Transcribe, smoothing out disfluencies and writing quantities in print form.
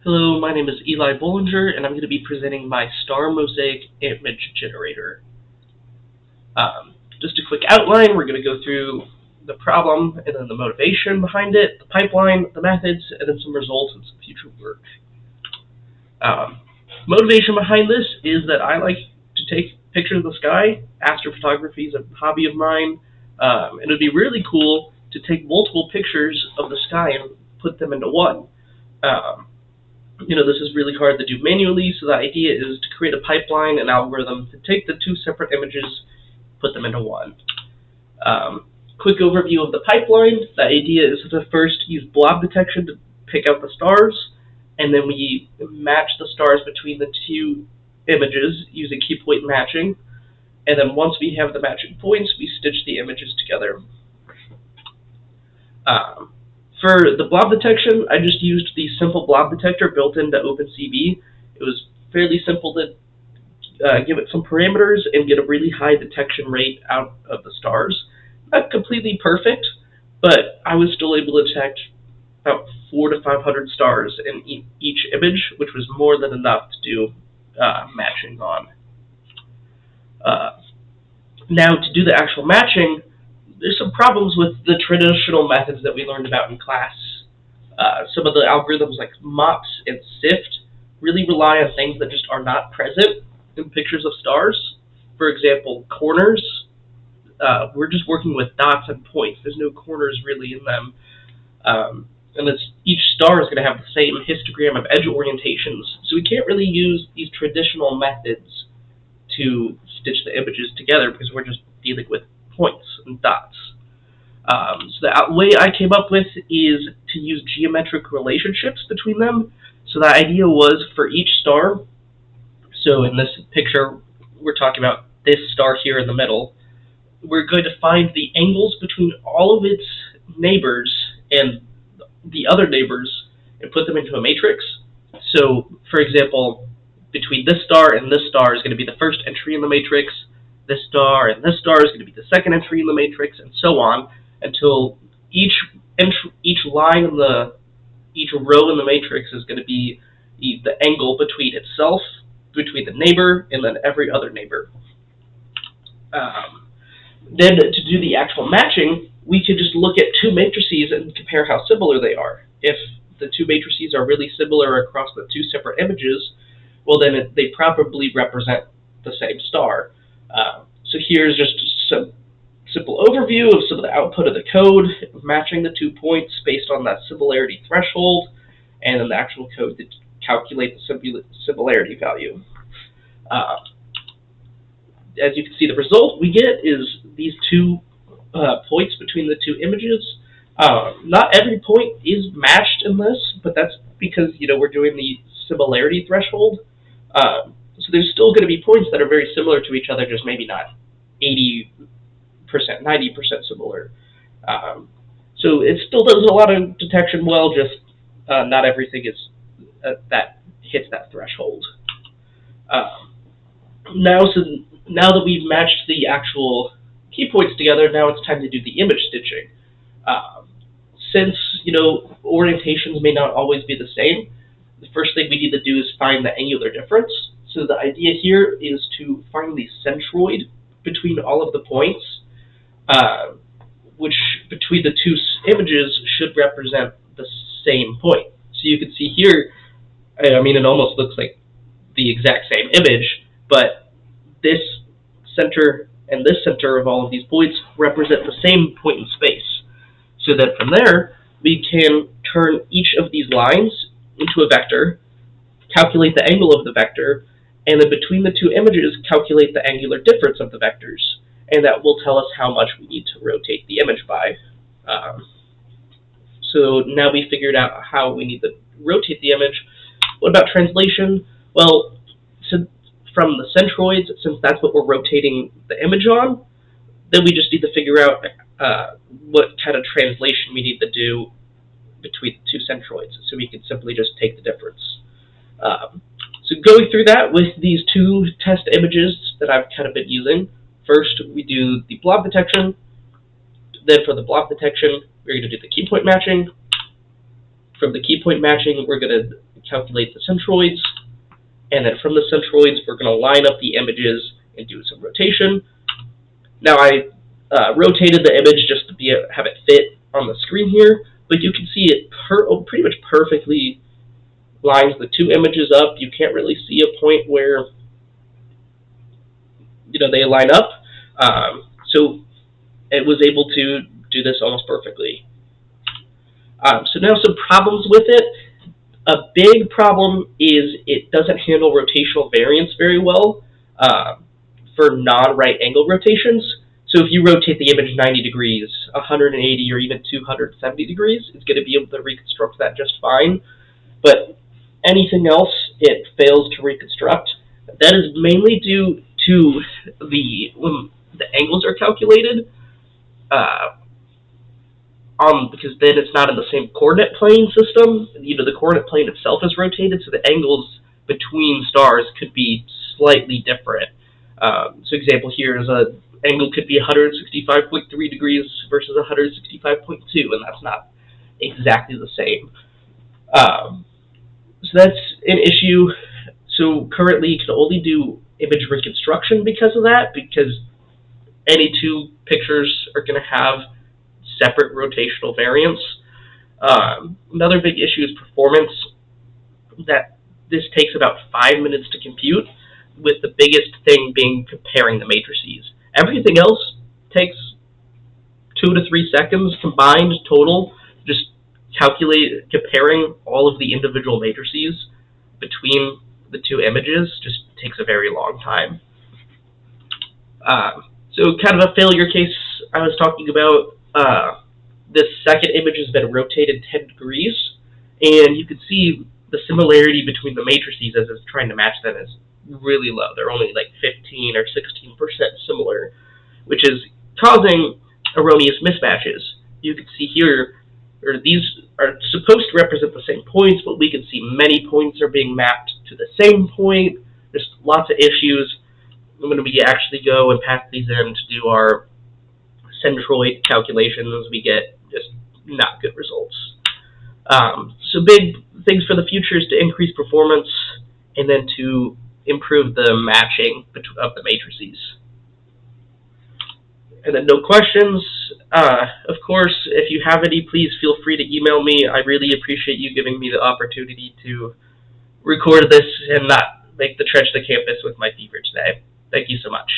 Hello, my name is Eli Bollinger, and I'm going to be presenting my star mosaic image generator. Just a quick outline, we're going to go through the problem and then the motivation behind it, the pipeline, the methods, and then some results and some future work. Motivation behind this is that I like to take pictures of the sky. Astrophotography is a hobby of mine, and it would be really cool to take multiple pictures of the sky and put them into one. This is really hard to do manually, so the idea is to create a pipeline and algorithm to take the two separate images, put them into one. Quick overview of the pipeline. The idea is to first use blob detection to pick out the stars, and then we match the stars between the two images using key point matching, and then once we have the matching points, we stitch the images together. For the blob detection, I just used the simple blob detector built into OpenCV. It was fairly simple to give it some parameters and get a really high detection rate out of the stars. Not completely perfect, but I was still able to detect about 400 to 500 stars in each image, which was more than enough to do matching on. Now, to do the actual matching, there's some problems with the traditional methods that we learned about in class. Some of the algorithms like MOPS and SIFT really rely on things that just are not present in pictures of stars. For example, corners. We're just working with dots and points. There's no corners really in them. And each star is going to have the same histogram of edge orientations. So we can't really use these traditional methods to stitch the images together because we're just dealing with points and dots. So the way I came up with is to use geometric relationships between them. So the idea was for each star, so in this picture we're talking about this star here in the middle, we're going to find the angles between all of its neighbors and the other neighbors and put them into a matrix. So for example, between this star and this star is going to be the first entry in the matrix, this star and this star is going to be the second entry in the matrix, and so on, until each line in each row in the matrix is going to be the angle between itself, between the neighbor, and then every other neighbor. Then to do the actual matching, we could just look at two matrices and compare how similar they are. If the two matrices are really similar across the two separate images, well then they probably represent the same star. So here's just some simple overview of some of the output of the code, matching the 2 points based on that similarity threshold, and then the actual code to calculate the similarity value. As you can see, the result we get is these 2 points between the 2 images. Not every point is matched in this, but that's because we're doing the similarity threshold. So there's still going to be points that are very similar to each other, just maybe not 80%, 90% similar. So it still does a lot of detection well, just not everything is that hits that threshold. Now that we've matched the actual key points together, now it's time to do the image stitching. Since orientations may not always be the same, the first thing we need to do is find the angular difference. So the idea here is to find the centroid between all of the points, which between the 2 images should represent the same point. So you can see here, it almost looks like the exact same image, but this center and this center of all of these points represent the same point in space. So that from there, we can turn each of these lines into a vector, calculate the angle of the vector, and then between the 2 images, calculate the angular difference of the vectors. And that will tell us how much we need to rotate the image by. So now we figured out how we need to rotate the image. What about translation? Well, from the centroids, since that's what we're rotating the image on, then we just need to figure out what kind of translation we need to do between the 2 centroids. So we can simply just take the difference. So going through that with these 2 test images that I've kind of been using, first we do the blob detection. Then for the blob detection, we're going to do the key point matching. From the key point matching, we're going to calculate the centroids, and then from the centroids, we're going to line up the images and do some rotation. Now, I rotated the image just to have it fit on the screen here, but you can see it pretty much perfectly lines the two images up. You can't really see a point where they line up. So it was able to do this almost perfectly. So now some problems with it. A big problem is it doesn't handle rotational variance very well for non-right angle rotations. So if you rotate the image 90 degrees, 180, or even 270 degrees, it's going to be able to reconstruct that just fine. But anything else, it fails to reconstruct. That is mainly due to when the angles are calculated, because then it's not in the same coordinate plane system. The coordinate plane itself is rotated, so the angles between stars could be slightly different. So example here is an angle could be 165.3 degrees versus 165.2, and that's not exactly the same. So that's an issue. So currently you can only do image reconstruction because of that, because any two pictures are going to have separate rotational variance. Another big issue is performance. That this takes about 5 minutes to compute, with the biggest thing being comparing the matrices. Everything else takes 2 to 3 seconds combined total. Just comparing all of the individual matrices between the two images just takes a very long time. So kind of a failure case I was talking about. This second image has been rotated 10 degrees, and you can see the similarity between the matrices as it's trying to match them is really low. They're only like 15 or 16% similar, which is causing erroneous mismatches. You can see here, these are supposed to represent the same points, but we can see many points are being mapped to the same point. There's lots of issues. When we actually go and pass these in to do our centroid calculations, we get just not good results. So big things for the future is to increase performance and then to improve the matching of the matrices. And then no questions. Of course, if you have any, please feel free to email me. I really appreciate you giving me the opportunity to record this and not make the trek to campus with my fever today. Thank you so much.